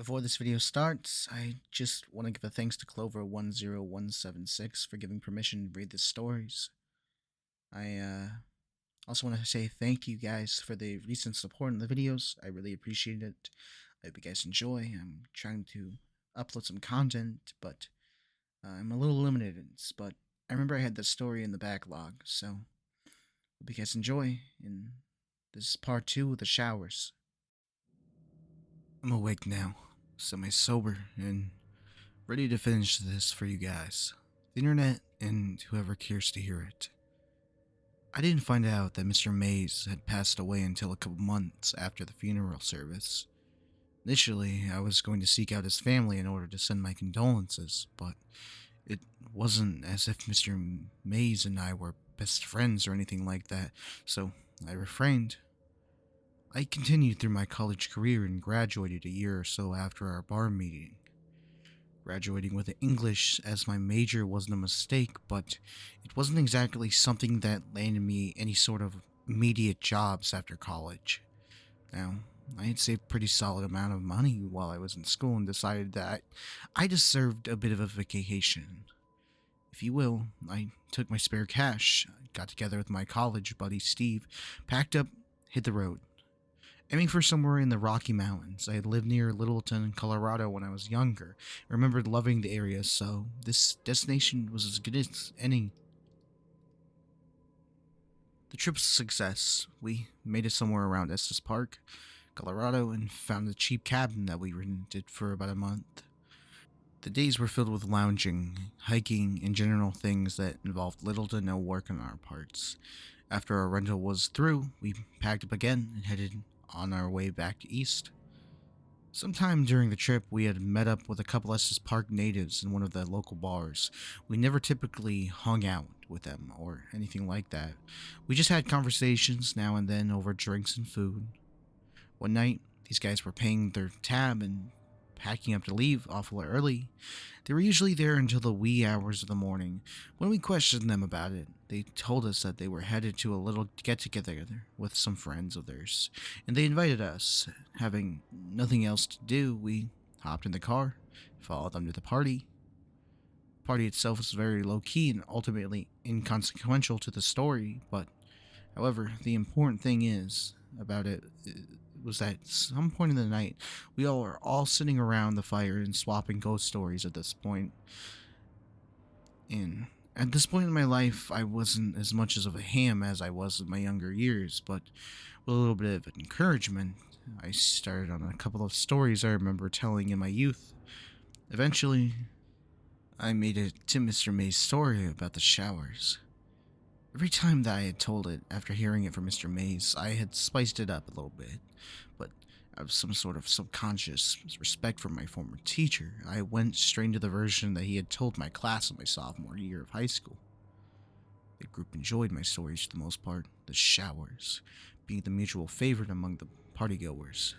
Before this video starts, I just want to give a thanks to Clover10176 for giving permission to read the stories. I also want to say thank you guys for the recent support in the videos. I really appreciate it. I hope you guys enjoy. I'm trying to upload some content, but I'm a little limited. But I remember I had the story in the backlog, so hope you guys enjoy. And this is part 2 of the showers. I'm awake now, semi-sober, and ready to finish this for you guys, the internet, and whoever cares to hear it. I didn't find out that Mr. Mays had passed away until a couple months after the funeral service. Initially, I was going to seek out his family in order to send my condolences, but it wasn't as if Mr. Mays and I were best friends or anything like that, so I refrained. I continued through my college career and graduated a year or so after our bar meeting. Graduating with English as my major wasn't a mistake, but it wasn't exactly something that landed me any sort of immediate jobs after college. Now, I had saved a pretty solid amount of money while I was in school and decided that I deserved a bit of a vacation. If you will, I took my spare cash, got together with my college buddy Steve, packed up, hit the road. Aiming for somewhere in the Rocky Mountains. I had lived near Littleton, Colorado when I was younger. I remembered loving the area, so this destination was as good as any. The trip was a success. We made it somewhere around Estes Park, Colorado, and found a cheap cabin that we rented for about a month. The days were filled with lounging, hiking, and general things that involved little to no work on our parts. After our rental was through, we packed up again and headed on our way back east. Sometime during the trip, we had met up with a couple Estes Park natives in one of the local bars. We never typically hung out with them or anything like that. We just had conversations now and then over drinks and food. One night, these guys were paying their tab and packing up to leave awful early. They were usually there until the wee hours of the morning. When we questioned them about it, they told us that they were headed to a little get-together with some friends of theirs, and they invited us. Having nothing else to do, we hopped in the car, followed them to the party. The party itself was very low-key and ultimately inconsequential to the story, but however, the important thing about it was that at some point in the night, we all were all sitting around the fire and swapping ghost stories at this point. And at this point in my life, I wasn't as much of a ham as I was in my younger years, but with a little bit of encouragement, I started on a couple of stories I remember telling in my youth. Eventually, I made it to Mr. May's story about the showers. Every time that I had told it, after hearing it from Mr. Mays, I had spiced it up a little bit, but out of some sort of subconscious respect for my former teacher, I went straight to the version that he had told my class in my sophomore year of high school. The group enjoyed my stories for the most part, the showers being the mutual favorite among the partygoers.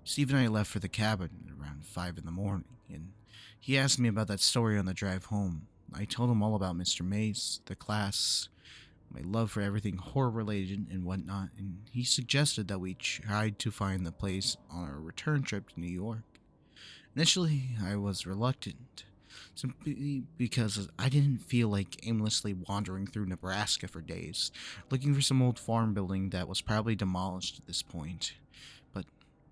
Steve and I left for the cabin at around 5 in the morning, and he asked me about that story on the drive home. I told him all about Mr. Mays, the class, my love for everything horror-related and whatnot, and he suggested that we tried to find the place on our return trip to New York. Initially, I was reluctant, simply because I didn't feel like aimlessly wandering through Nebraska for days, looking for some old farm building that was probably demolished at this point. But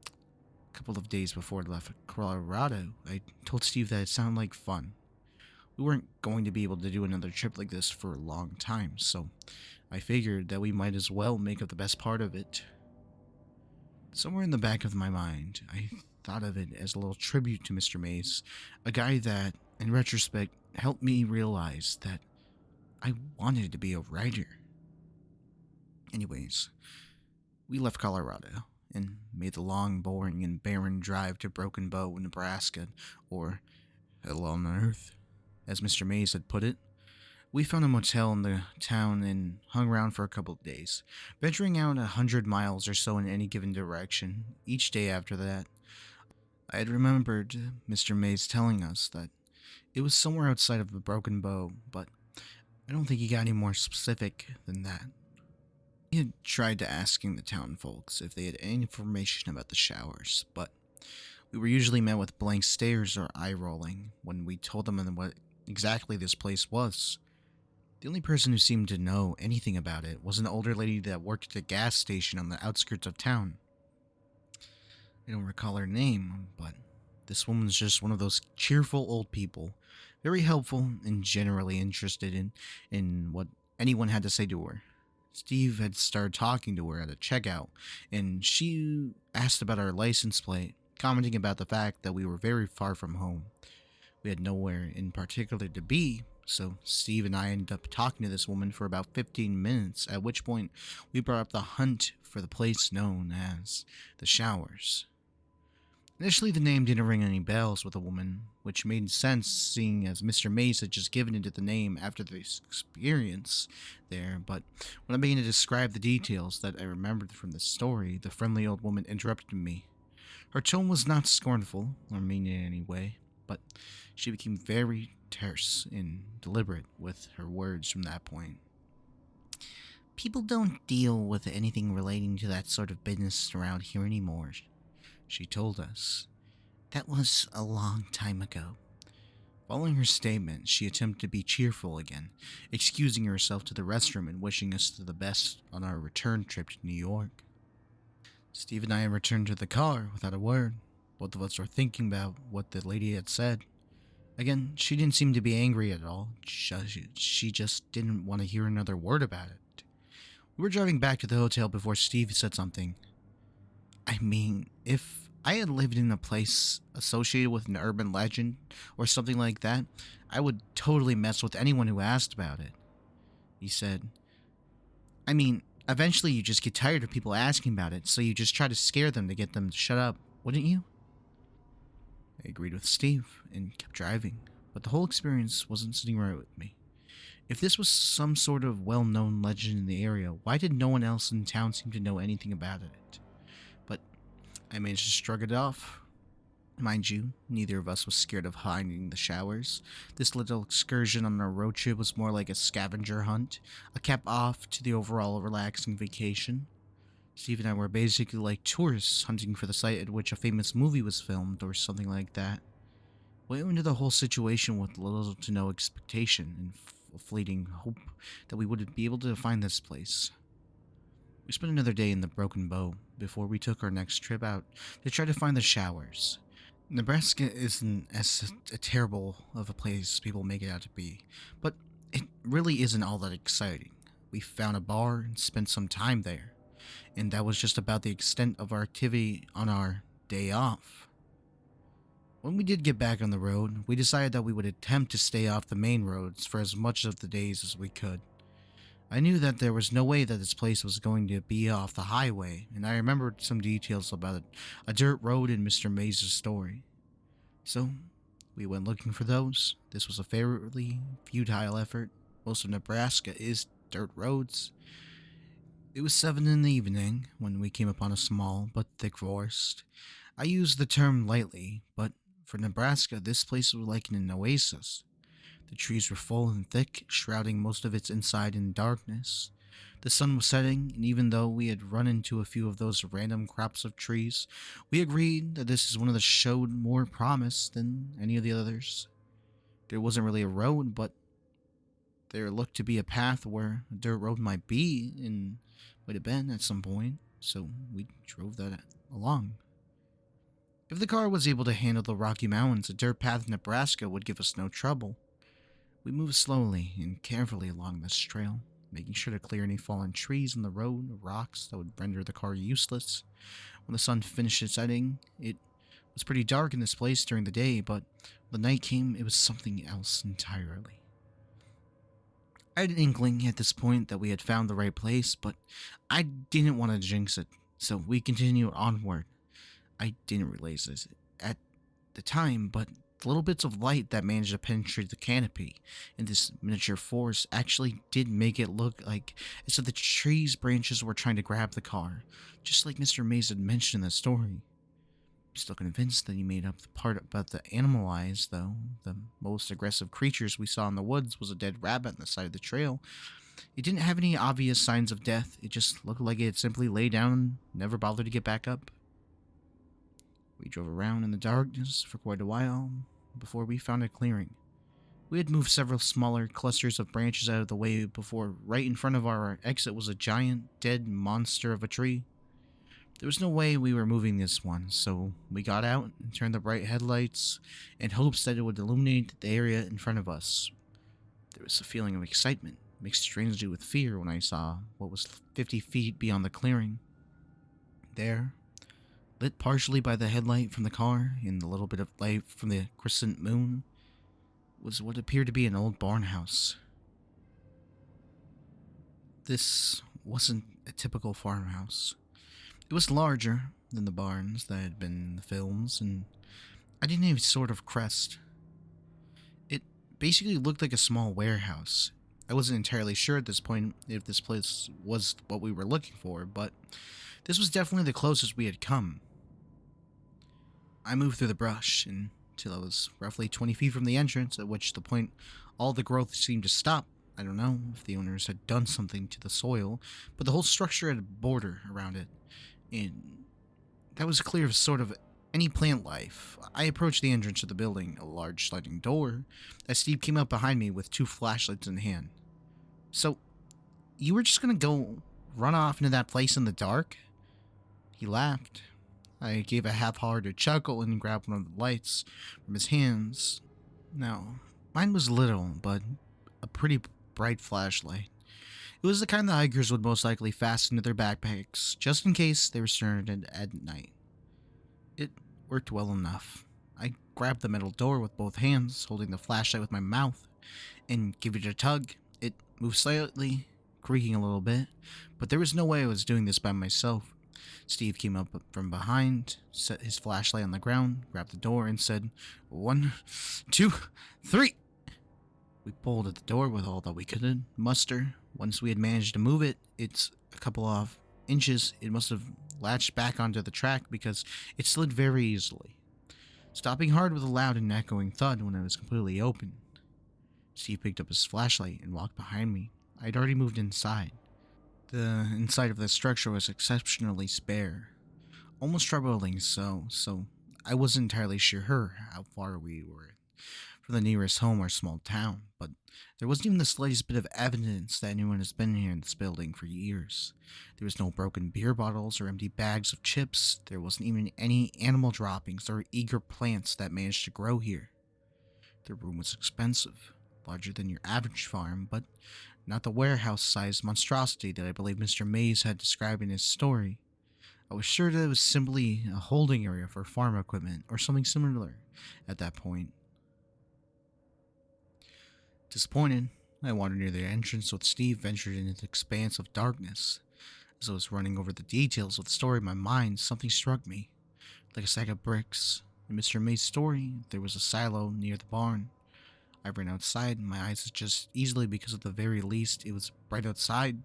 a couple of days before I left Colorado, I told Steve that it sounded like fun. We weren't going to be able to do another trip like this for a long time, so I figured that we might as well make up the best part of it. Somewhere in the back of my mind, I thought of it as a little tribute to Mr. Mays, a guy that, in retrospect, helped me realize that I wanted to be a writer. Anyways, we left Colorado and made the long, boring, and barren drive to Broken Bow, Nebraska, or Hell on Earth, as Mr. Mays had put it. We found a motel in the town and hung around for a couple of days, venturing out 100 miles or so in any given direction. Each day after that, I had remembered Mr. Mays telling us that it was somewhere outside of the Broken Bow, but I don't think he got any more specific than that. He had tried to asking the town folks if they had any information about the showers, but We were usually met with blank stares or eye rolling when we told them what exactly this place was. The only person who seemed to know anything about it was an older lady that worked at a gas station on the outskirts of town. I don't recall her name, but this woman's just one of those cheerful old people, very helpful and generally interested in what anyone had to say to her. Steve had started talking to her at a checkout, and she asked about our license plate, commenting about the fact that we were very far from home. We had nowhere in particular to be, so Steve and I ended up talking to this woman for about 15 minutes, at which point we brought up the hunt for the place known as the Showers. Initially, the name didn't ring any bells with the woman, which made sense seeing as Mr. Mays had just given it the name after the experience there, but when I began to describe the details that I remembered from the story, the friendly old woman interrupted me. Her tone was not scornful or mean in any way, but she became very terse and deliberate with her words from that point. People don't deal with anything relating to that sort of business around here anymore, she told us. That was a long time ago. Following her statement, she attempted to be cheerful again, excusing herself to the restroom and wishing us the best on our return trip to New York. Steve and I returned to the car without a word. Both of us were thinking about what the lady had said. Again, she didn't seem to be angry at all. She just didn't want to hear another word about it. We were driving back to the hotel before Steve said something. I mean, if I had lived in a place associated with an urban legend or something like that, I would totally mess with anyone who asked about it. He said, I mean, eventually you just get tired of people asking about it, so you just try to scare them to get them to shut up, wouldn't you? I agreed with Steve and kept driving, but the whole experience wasn't sitting right with me. If this was some sort of well-known legend in the area, why did no one else in town seem to know anything about it? But I managed to shrug it off. Mind you, neither of us was scared of hiding the Showers. This little excursion on our road trip was more like a scavenger hunt, a cap off to the overall relaxing vacation. Steve and I were basically like tourists hunting for the site at which a famous movie was filmed or something like that. We went into the whole situation with little to no expectation and a fleeting hope that we would be able to find this place. We spent another day in the Broken Bow before we took our next trip out to try to find the Showers. Nebraska isn't as terrible of a place as people make it out to be, but it really isn't all that exciting. We found a bar and spent some time there, and that was just about the extent of our activity on our day off. When we did get back on the road, we decided that we would attempt to stay off the main roads for as much of the days as we could. I knew that there was no way that this place was going to be off the highway, and I remembered some details about a dirt road in Mr. Mays' story. So, we went looking for those. This was a fairly futile effort. Most of Nebraska is dirt roads. It was 7 in the evening when we came upon a small but thick forest. I use the term lightly, but for Nebraska, this place was like an oasis. The trees were full and thick, shrouding most of its inside in darkness. The sun was setting, and even though we had run into a few of those random crops of trees, we agreed that this is one that showed more promise than any of the others. There wasn't really a road, but there looked to be a path where a dirt road might be and might have been at some point, so we drove that along. If the car was able to handle the Rocky Mountains, a dirt path in Nebraska would give us no trouble. We moved slowly and carefully along this trail, making sure to clear any fallen trees on the road or rocks that would render the car useless. When the sun finished setting, it was pretty dark in this place during the day, but when the night came, it was something else entirely. I had an inkling at this point that we had found the right place, but I didn't want to jinx it, so we continued onward. I didn't realize this at the time, but the little bits of light that managed to penetrate the canopy in this miniature forest actually did make it look like as if the tree's branches were trying to grab the car, just like Mr. Mays had mentioned in the story. I'm still convinced that he made up the part about the animal eyes, though. The most aggressive creatures we saw in the woods was a dead rabbit on the side of the trail. It didn't have any obvious signs of death. It just looked like it had simply lay down and never bothered to get back up. We drove around in the darkness for quite a while before we found a clearing. We had moved several smaller clusters of branches out of the way before right in front of our exit was a giant, dead monster of a tree. There was no way we were moving this one, so we got out and turned the bright headlights in hopes that it would illuminate the area in front of us. There was a feeling of excitement, mixed strangely with fear when I saw what was 50 feet beyond the clearing. There, lit partially by the headlight from the car and a little bit of light from the crescent moon, was what appeared to be an old barn house. This wasn't a typical farmhouse. It was larger than the barns that had been in the films, and I didn't have a sort of crest. It basically looked like a small warehouse. I wasn't entirely sure at this point if this place was what we were looking for, but this was definitely the closest we had come. I moved through the brush until I was roughly 20 feet from the entrance, at which the point all the growth seemed to stop. I don't know if the owners had done something to the soil, but the whole structure had a border around it, and that was clear of sort of any plant life. I approached the entrance of the building, a large sliding door, as Steve came up behind me with 2 flashlights in hand. "So, you were just gonna go run off into that place in the dark?" He laughed. I gave a half-hearted chuckle and grabbed one of the lights from his hands. Now, mine was little, but a pretty bright flashlight. It was the kind the hikers would most likely fasten to their backpacks, just in case they were stranded at night. It worked well enough. I grabbed the metal door with both hands, holding the flashlight with my mouth, and gave it a tug. It moved slightly, creaking a little bit, but there was no way I was doing this by myself. Steve came up from behind, set his flashlight on the ground, grabbed the door, and said, 1, 2, 3. We pulled at the door with all that we could muster. Once we had managed to move it, it's a couple of inches, it must have latched back onto the track because it slid very easily, stopping hard with a loud and echoing thud when it was completely open. Steve picked up his flashlight and walked behind me. I'd already moved inside. The inside of the structure was exceptionally spare, almost troubling so I wasn't entirely sure how far we were from the nearest home or small town, but there wasn't even the slightest bit of evidence that anyone has been here in this building for years. There was no broken beer bottles or empty bags of chips. There wasn't even any animal droppings or eager plants that managed to grow here. The room was expensive, larger than your average farm, but not the warehouse-sized monstrosity that I believe Mr. Mays had described in his story. I was sure that it was simply a holding area for farm equipment or something similar at that point. Disappointed, I wandered near the entrance with Steve ventured into the expanse of darkness. As I was running over the details of the story in my mind, something struck me. Like a sack of bricks. In Mr. May's story, there was a silo near the barn. I ran outside, and my eyes adjusted easily because at the very least it was bright outside.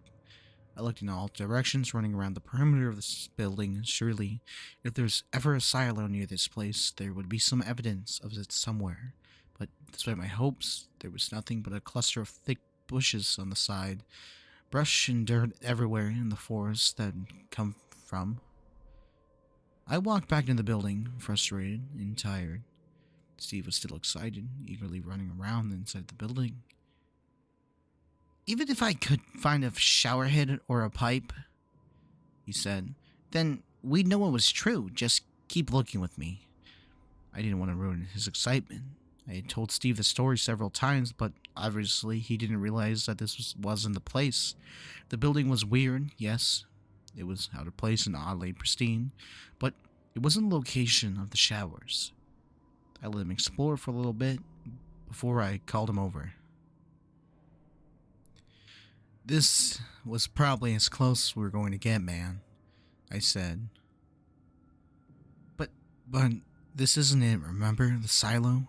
I looked in all directions, running around the perimeter of this building. Surely, if there's ever a silo near this place, there would be some evidence of it somewhere. But despite my hopes, there was nothing but a cluster of thick bushes on the side, brush and dirt everywhere in the forest that come from. I walked back into the building, frustrated and tired. Steve was still excited, eagerly running around inside the building. "Even if I could find a shower head or a pipe," he said, "then we'd know it was true. Just keep looking with me." I didn't want to ruin his excitement. I had told Steve the story several times, but obviously he didn't realize that this wasn't the place. The building was weird, yes. It was out of place and oddly pristine, but it wasn't the location of the showers. I let him explore for a little bit before I called him over. "This was probably as close as we were going to get, man," I said. But this isn't it, remember? The silo?"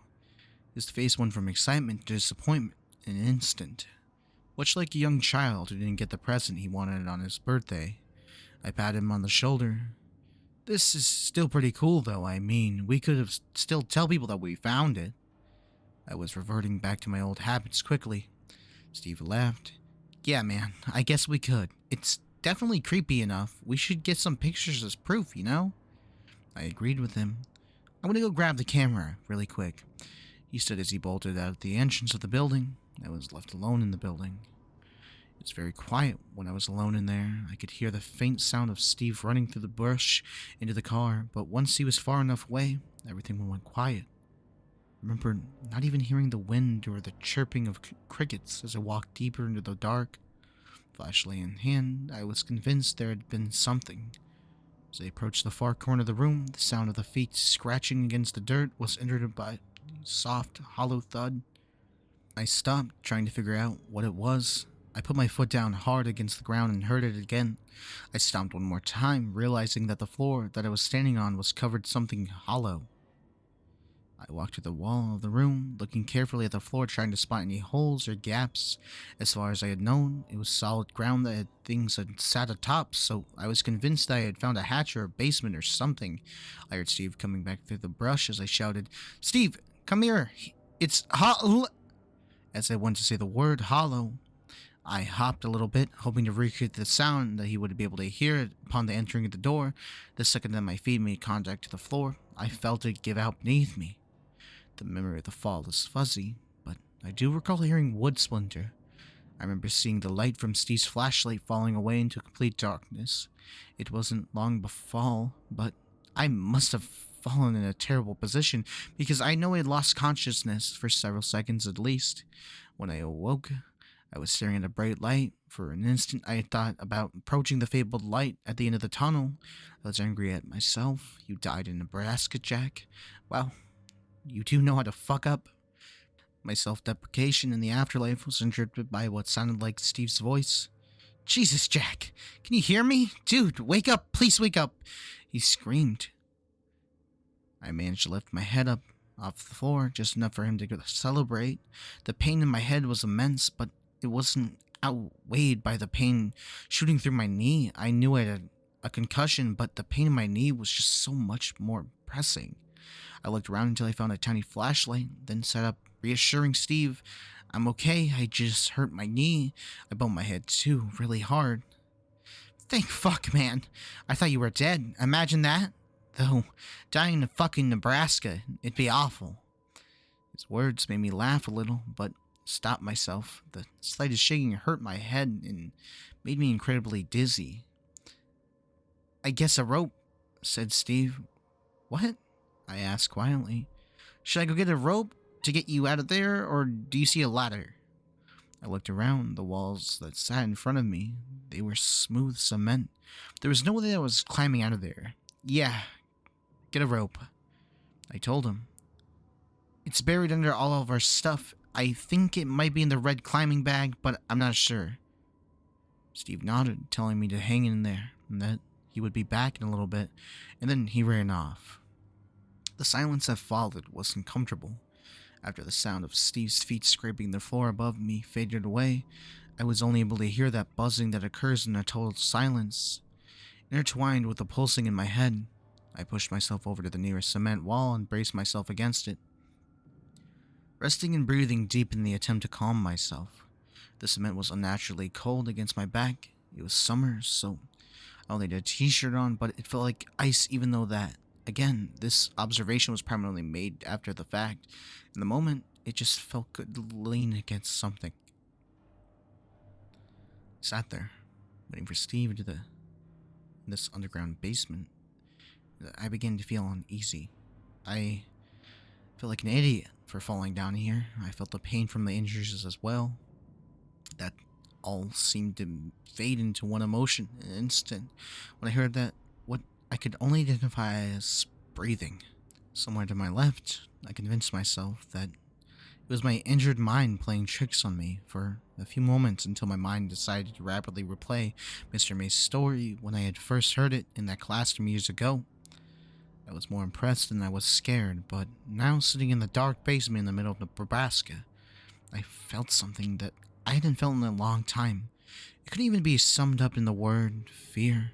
His face went from excitement to disappointment in an instant. Much like a young child who didn't get the present he wanted on his birthday. I patted him on the shoulder. "This is still pretty cool, though. I mean, we could have still tell people that we found it." I was reverting back to my old habits quickly. Steve laughed. "Yeah, man, I guess we could. It's definitely creepy enough. We should get some pictures as proof, you know?" I agreed with him. I'm gonna go grab the camera really quick, he said as he bolted out the entrance of the building. I was left alone in the building. It was very quiet when I was alone in there. I could hear the faint sound of Steve running through the bush into the car, but once he was far enough away, everything went quiet. I remember not even hearing the wind or the chirping of crickets as I walked deeper into the dark. Flashlight in hand, I was convinced there had been something. As I approached the far corner of the room, the sound of the feet scratching against the dirt was interrupted by a soft, hollow thud. I stopped, trying to figure out what it was. I put my foot down hard against the ground and heard it again. I stomped one more time, realizing that the floor that I was standing on was covered something hollow. I walked to the wall of the room, looking carefully at the floor, trying to spot any holes or gaps. As far as I had known, it was solid ground that things had sat atop, so I was convinced that I had found a hatch or a basement or something. I heard Steve coming back through the brush as I shouted, "Steve, come here! It's hollow!" As I went to say the word hollow, I hopped a little bit, hoping to recreate the sound that he would be able to hear it upon the entering of the door. The second that my feet made contact to the floor, I felt it give out beneath me. The memory of the fall is fuzzy, but I do recall hearing wood splinter. I remember seeing the light from Steve's flashlight falling away into complete darkness. It wasn't long before, but I must have fallen in a terrible position because I know I had lost consciousness for several seconds at least. When I awoke, I was staring at a bright light. For an instant, I had thought about approaching the fabled light at the end of the tunnel. I was angry at myself. You died in Nebraska, Jack. Wow. You do know how to fuck up. My self-deprecation in the afterlife was interrupted by what sounded like Steve's voice. "Jesus, Jack, can you hear me? Dude, wake up, please wake up," he screamed. I managed to lift my head up off the floor, just enough for him to celebrate. The pain in my head was immense, but it wasn't outweighed by the pain shooting through my knee. I knew I had a concussion, but the pain in my knee was just so much more pressing. I looked around until I found a tiny flashlight, then set up, reassuring Steve, "I'm okay, I just hurt my knee." I bumped my head too, really hard. "Thank fuck, man. I thought you were dead. Imagine that. Though, dying in fucking Nebraska, it'd be awful." His words made me laugh a little, but stopped myself. The slightest shaking hurt my head and made me incredibly dizzy. "I guess a rope," said Steve. "What?" I asked quietly. "Should I go get a rope to get you out of there, or do you see a ladder?" I looked around. The walls that sat in front of me, they were smooth cement. There was no way that I was climbing out of there. "Yeah, get a rope," I told him. "It's buried under all of our stuff. I think it might be in the red climbing bag, but I'm not sure." Steve nodded, telling me to hang in there, and that he would be back in a little bit, and then he ran off. The silence that followed was uncomfortable. After the sound of Steve's feet scraping the floor above me faded away, I was only able to hear that buzzing that occurs in a total silence. Intertwined with the pulsing in my head, I pushed myself over to the nearest cement wall and braced myself against it, resting and breathing deep in the attempt to calm myself. The cement was unnaturally cold against my back. It was summer, so I only had a t-shirt on, but it felt like ice even though that, again, this observation was primarily made after the fact. In the moment, it just felt good to lean against something. I sat there, waiting for Steve into this underground basement. I began to feel uneasy. I felt like an idiot for falling down here. I felt the pain from the injuries as well. That all seemed to fade into one emotion in an instant when I heard that what I could only identify as breathing. Somewhere to my left, I convinced myself that it was my injured mind playing tricks on me for a few moments until my mind decided to rapidly replay Mr. May's story when I had first heard it in that classroom years ago. I was more impressed than I was scared, but now sitting in the dark basement in the middle of Nebraska, I felt something that I hadn't felt in a long time. It couldn't even be summed up in the word fear.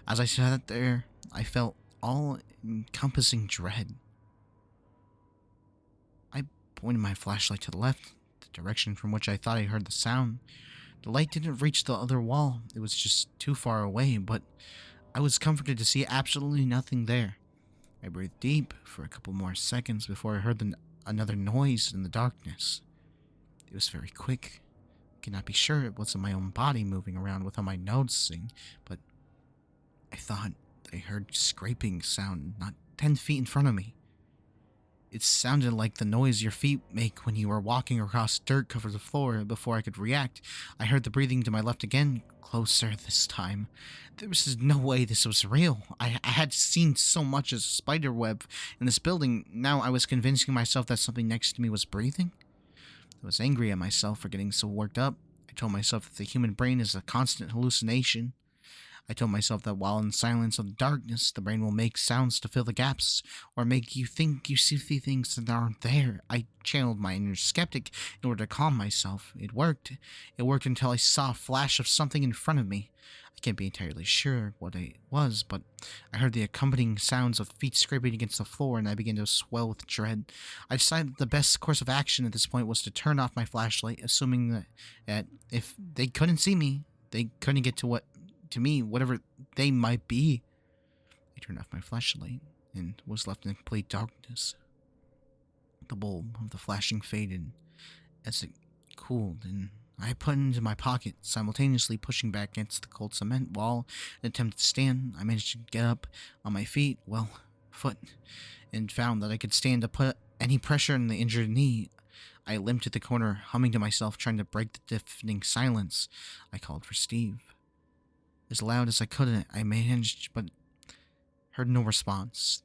As I sat there, I felt all-encompassing dread. I pointed my flashlight to the left, the direction from which I thought I heard the sound. The light didn't reach the other wall. It was just too far away, but I was comforted to see absolutely nothing there. I breathed deep for a couple more seconds before I heard another noise in the darkness. It was very quick. I cannot be sure it wasn't my own body moving around without my noticing, but I thought I heard scraping sound not 10 feet in front of me. It sounded like the noise your feet make when you are walking across dirt-covered floor. Before I could react, I heard the breathing to my left again, closer this time. There was no way this was real. I had seen so much as a spider web in this building. Now I was convincing myself that something next to me was breathing. I was angry at myself for getting so worked up. I told myself that the human brain is a constant hallucination. I told myself that while in silence of the darkness, the brain will make sounds to fill the gaps, or make you think you see things that aren't there. I channeled my inner skeptic in order to calm myself. It worked. It worked until I saw a flash of something in front of me. I can't be entirely sure what it was, but I heard the accompanying sounds of feet scraping against the floor, and I began to swell with dread. I decided that the best course of action at this point was to turn off my flashlight, assuming that if they couldn't see me, they couldn't get to me, whatever they might be. I turned off my flashlight and was left in complete darkness. The bulb of the flashing faded as it cooled, and I put it into my pocket, simultaneously pushing back against the cold cement wall in an attempt to stand. I managed to get up on my foot, and found that I could stand to put any pressure on the injured knee. I limped to the corner, humming to myself, trying to break the deafening silence. I called for Steve. As loud as I could, I managed, but heard no response.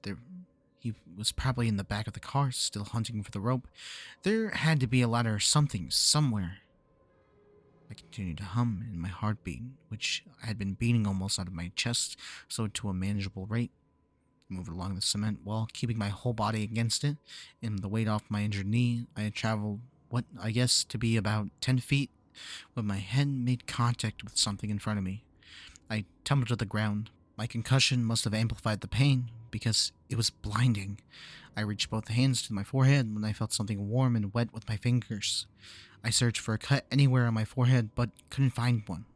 He was probably in the back of the car, still hunting for the rope. There had to be a ladder or something, somewhere. I continued to hum, and my heartbeat, which had been beating almost out of my chest, slowed to a manageable rate. I moved along the cement wall, keeping my whole body against it, and the weight off my injured knee. I had traveled what I guess to be about 10 feet when my head made contact with something in front of me. I tumbled to the ground. My concussion must have amplified the pain, because it was blinding. I reached both hands to my forehead when I felt something warm and wet with my fingers. I searched for a cut anywhere on my forehead, but couldn't find one.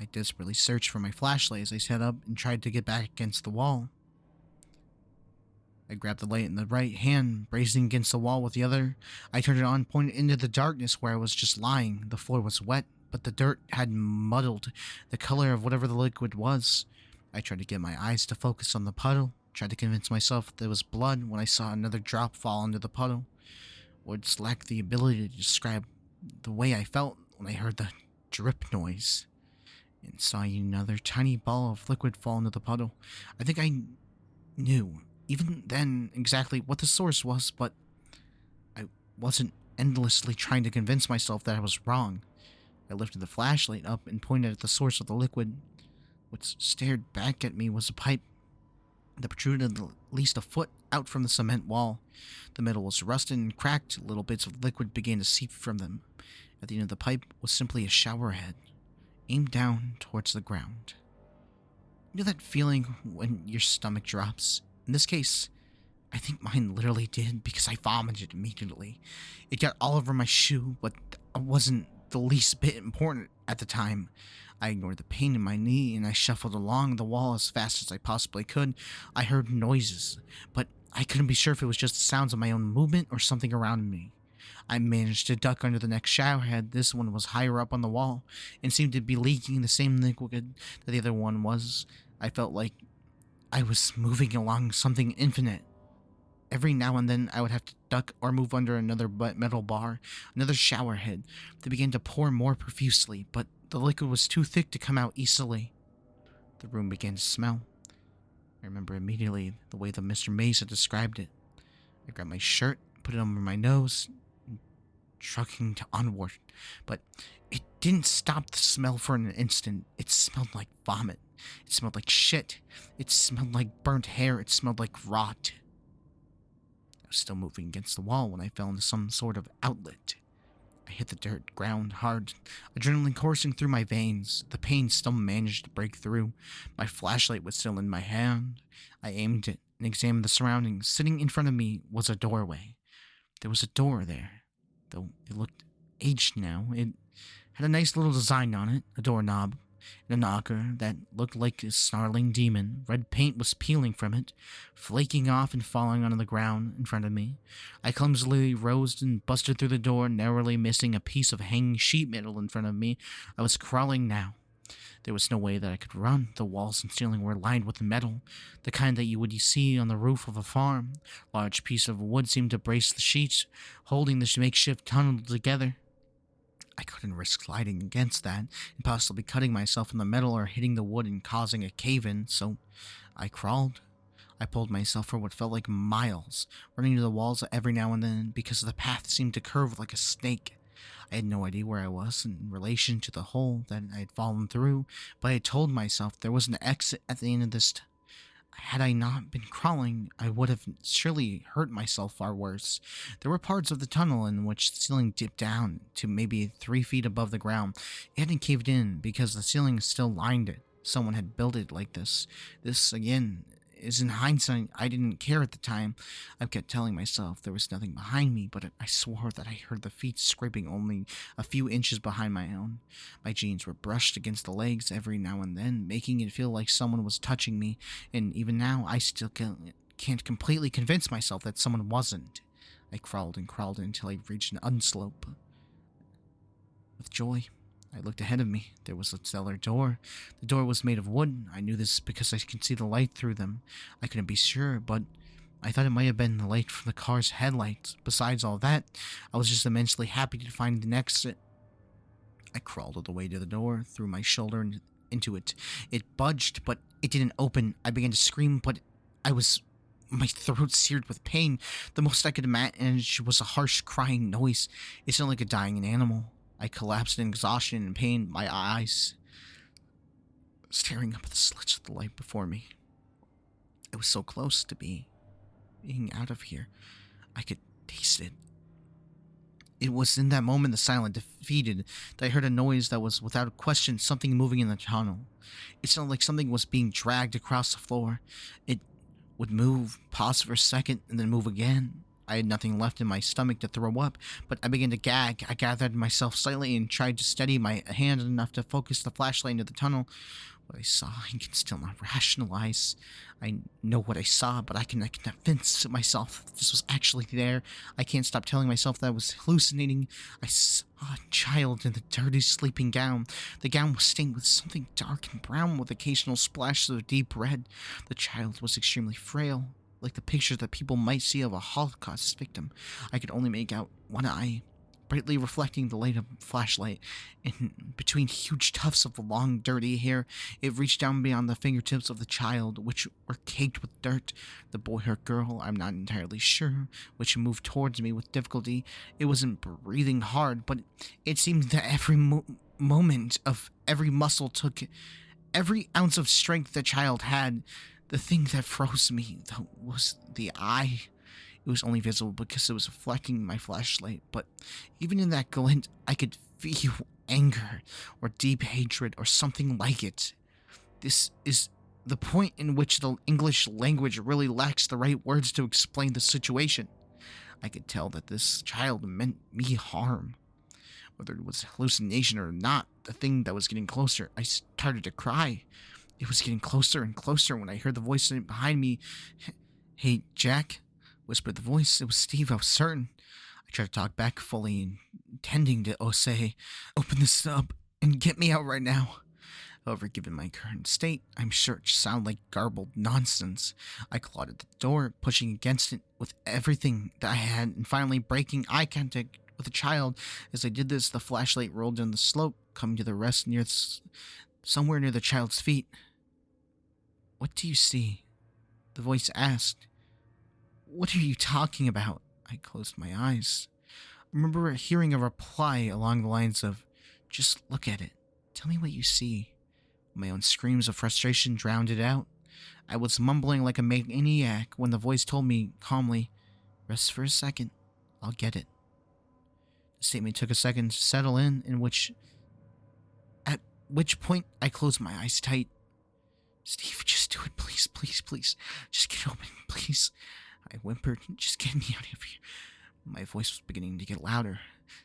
I desperately searched for my flashlight as I sat up and tried to get back against the wall. I grabbed the light in the right hand, bracing against the wall with the other. I turned it on, pointed into the darkness where I was just lying. The floor was wet, but the dirt had muddled the color of whatever the liquid was. I tried to get my eyes to focus on the puddle, tried to convince myself that it was blood when I saw another drop fall into the puddle. Words lacked the ability to describe the way I felt when I heard the drip noise and saw another tiny ball of liquid fall into the puddle. I think I knew, even then, exactly what the source was, but I wasn't endlessly trying to convince myself that I was wrong. I lifted the flashlight up and pointed at the source of the liquid. What stared back at me was a pipe that protruded at least a foot out from the cement wall. The metal was rusted and cracked. Little bits of liquid began to seep from them. At the end of the pipe was simply a shower head, aimed down towards the ground. You know that feeling when your stomach drops? In this case, I think mine literally did, because I vomited immediately. It got all over my shoe, but it wasn't the least bit important at the time. I ignored the pain in my knee, and I shuffled along the wall as fast as I possibly could. I heard noises, but I couldn't be sure if it was just the sounds of my own movement or something around me. I managed to duck under the next shower head. This one was higher up on the wall and seemed to be leaking the same liquid that the other one was. I felt like I was moving along something infinite. Every now and then I would have to duck or move under another metal bar, another shower head. They began to pour more profusely, but the liquid was too thick to come out easily. The room began to smell. I remember immediately the way that Mr. Mays had described it. I grabbed my shirt, put it under my nose, and trucking onward. But it didn't stop the smell for an instant. It smelled like vomit. It smelled like shit. It smelled like burnt hair. It smelled like rot. I was still moving against the wall when I fell into some sort of outlet. I hit the dirt ground hard, adrenaline coursing through my veins. The pain still managed to break through. My flashlight was still in my hand. I aimed it and examined the surroundings. Sitting in front of me was a doorway. There was a door there, though it looked aged now. It had a nice little design on it, a doorknob. in a knocker that looked like a snarling demon. Red paint was peeling from it, flaking off and falling onto the ground in front of me. I clumsily rose and busted through the door, narrowly missing a piece of hanging sheet metal in front of me. I was crawling now. There was no way that I could run. The walls and ceiling were lined with metal, the kind that you would see on the roof of a farm. A large piece of wood seemed to brace the sheets, holding the makeshift tunnel together. I couldn't risk sliding against that, and possibly cutting myself in the metal or hitting the wood and causing a cave-in, so I crawled. I pulled myself for what felt like miles, running to the walls every now and then because the path seemed to curve like a snake. I had no idea where I was in relation to the hole that I had fallen through, but I had told myself there was an exit at the end of this. Had I not been crawling, I would have surely hurt myself far worse. There were parts of the tunnel in which the ceiling dipped down to maybe 3 feet above the ground. It hadn't caved in because the ceiling still lined it. Someone had built it like this. This, again, is in hindsight. I didn't care at the time. I kept telling myself there was nothing behind me, but I swore that I heard the feet scraping only a few inches behind my own. My jeans were brushed against the legs every now and then, making it feel like someone was touching me, and even now I still can't completely convince myself that someone wasn't. I crawled and crawled until I reached an unslope. With joy, I looked ahead of me. There was a cellar door. The door was made of wood. I knew this because I could see the light through them. I couldn't be sure, but I thought it might have been the light from the car's headlights. Besides all that, I was just immensely happy to find an exit. I crawled all the way to the door, threw my shoulder into it. It budged, but it didn't open. I began to scream, but my throat seared with pain. The most I could manage was a harsh crying noise. It sounded like a dying animal. I collapsed in exhaustion and pain, my eyes staring up at the slits of the light before me. It was so close to being out of here. I could taste it. It was in that moment, the silence defeated, that I heard a noise that was, without question, something moving in the tunnel. It sounded like something was being dragged across the floor. It would move, pause for a second, and then move again. I had nothing left in my stomach to throw up, but I began to gag. I gathered myself slightly and tried to steady my hand enough to focus the flashlight into the tunnel. What I saw, I can still not rationalize. I know what I saw, but I can convince myself that this was actually there. I can't stop telling myself that I was hallucinating. I saw a child in a dirty sleeping gown. The gown was stained with something dark and brown with occasional splashes of deep red. The child was extremely frail, like the pictures that people might see of a Holocaust victim. I could only make out one eye, brightly reflecting the light of a flashlight. In between huge tufts of long, dirty hair, it reached down beyond the fingertips of the child, which were caked with dirt. The boy or girl, I'm not entirely sure, which moved towards me with difficulty. It wasn't breathing hard, but it seemed that every moment of every muscle took every ounce of strength the child had. The thing that froze me, though, was the eye. It was only visible because it was reflecting my flashlight, but even in that glint, I could feel anger or deep hatred or something like it. This is the point in which the English language really lacks the right words to explain the situation. I could tell that this child meant me harm. Whether it was hallucination or not, the thing that was getting closer, I started to cry. It was getting closer and closer when I heard the voice behind me. "Hey, Jack," whispered the voice. It was Steve, I was certain. I tried to talk back, fully intending to say, "Open this up and get me out right now." However, given my current state, I'm sure it sounded like garbled nonsense. I clawed at the door, pushing against it with everything that I had, and finally breaking eye contact with the child. As I did this, the flashlight rolled down the slope, coming to the rest somewhere near the child's feet. "What do you see?" the voice asked. "What are you talking about?" I closed my eyes. I remember hearing a reply along the lines of, "Just look at it. Tell me what you see." My own screams of frustration drowned it out. I was mumbling like a maniac when the voice told me calmly, "Rest for a second. I'll get it." The statement took a second to settle in, at which point I closed my eyes tight. "Steve, just do it, please, please, please. Just get open, please." I whimpered, "Just get me out of here." My voice was beginning to get louder.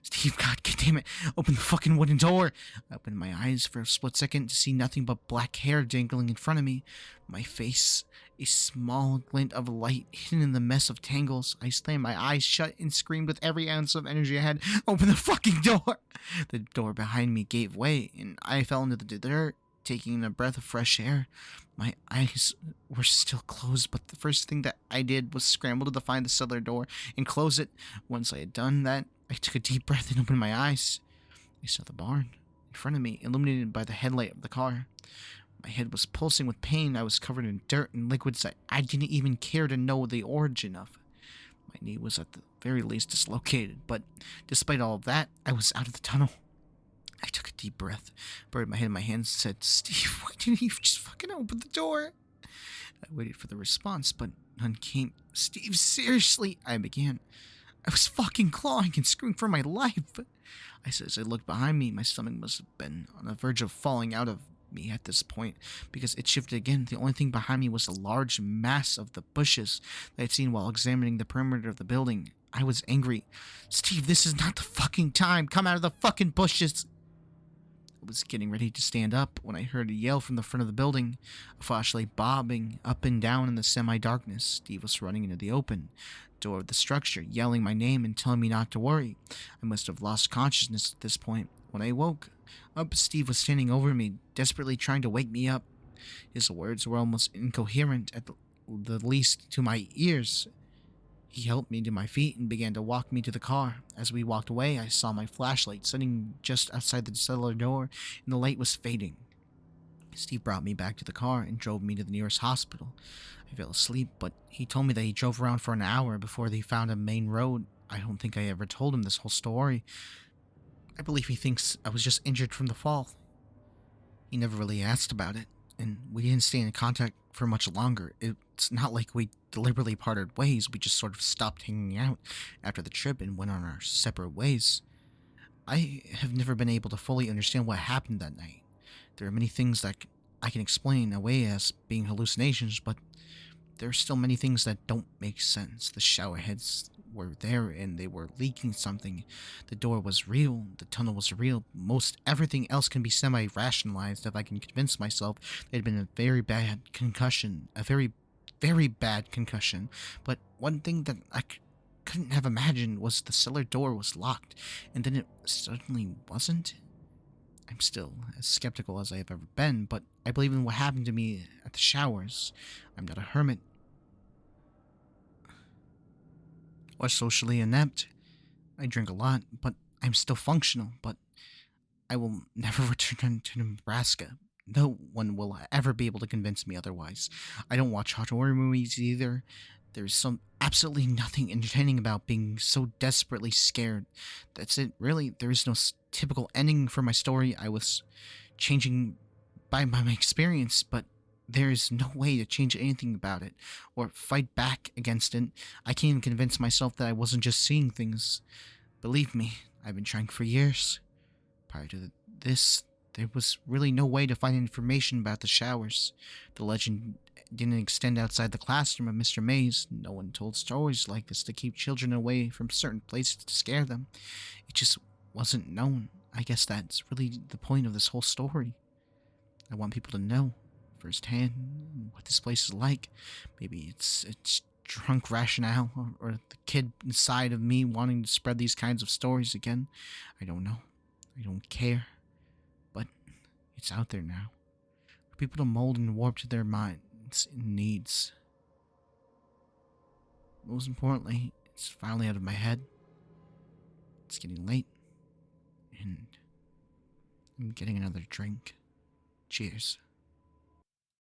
Steve, God damn it. Open the fucking wooden door. I opened my eyes for a split second to see nothing but black hair dangling in front of me. My face, a small glint of light hidden in the mess of tangles. I slammed my eyes shut and screamed with every ounce of energy I had, open the fucking door. The door behind me gave way, and I fell into the dirt, taking a breath of fresh air. My eyes were still closed, but the first thing that I did was scramble to find the cellar door and close it. Once I had done that, I took a deep breath and opened my eyes. I saw the barn in front of me, illuminated by the headlight of the car. My head was pulsing with pain. I was covered in dirt and liquids that I didn't even care to know the origin of. My knee was at the very least dislocated, but despite all of that, I was out of the tunnel. I took a deep breath, buried my head in my hands, and said, Steve, why didn't you just fucking open the door? I waited for the response, but none came. Steve, seriously, I began. I was fucking clawing and screaming for my life. I said as I looked behind me, my stomach must have been on the verge of falling out of me at this point, because it shifted again. The only thing behind me was a large mass of the bushes that I'd seen while examining the perimeter of the building. I was angry. Steve, this is not the fucking time. Come out of the fucking bushes. I was getting ready to stand up when I heard a yell from the front of the building, a flashlight bobbing up and down in the semi-darkness. Steve was running into the open door of the structure, yelling my name and telling me not to worry. I must have lost consciousness at this point. When I woke up, Steve was standing over me, desperately trying to wake me up. His words were almost incoherent, at the least to my ears. He helped me to my feet and began to walk me to the car. As we walked away, I saw my flashlight sitting just outside the cellar door, and the light was fading. Steve brought me back to the car and drove me to the nearest hospital. I fell asleep, but he told me that he drove around for an hour before they found a main road. I don't think I ever told him this whole story. I believe he thinks I was just injured from the fall. He never really asked about it, and we didn't stay in contact for much longer. It's not like we deliberately parted ways. We just sort of stopped hanging out after the trip and went on our separate ways. I have never been able to fully understand what happened that night. There are many things that I can explain away as being hallucinations, but there are still many things that don't make sense. The shower heads were there and they were leaking something. The door was real. The tunnel was real. Most everything else can be semi-rationalized if I can convince myself it had been a very bad concussion. A very, very bad concussion. But one thing that I couldn't have imagined was the cellar door was locked, and then it suddenly wasn't. I'm still as skeptical as I have ever been, but I believe in what happened to me at the showers. I'm not a hermit or socially inept. I drink a lot, but I'm still functional, but I will never return to Nebraska. No one will ever be able to convince me otherwise. I don't watch horror movies either. There's absolutely nothing entertaining about being so desperately scared. That's it, really. There is no typical ending for my story. I was changing by my experience, but there is no way to change anything about it or fight back against it. I can't even convince myself that I wasn't just seeing things. Believe me, I've been trying for years. Prior to this, there was really no way to find information about the showers. The legend didn't extend outside the classroom of Mr. Mays. No one told stories like this to keep children away from certain places to scare them. It just wasn't known. I guess that's really the point of this whole story. I want people to know firsthand what this place is like. Maybe it's drunk rationale or the kid inside of me wanting to spread these kinds of stories again. I don't know. I don't care. But it's out there now. For people to mold and warp to their minds and needs. Most importantly, it's finally out of my head. It's getting late. And I'm getting another drink. Cheers.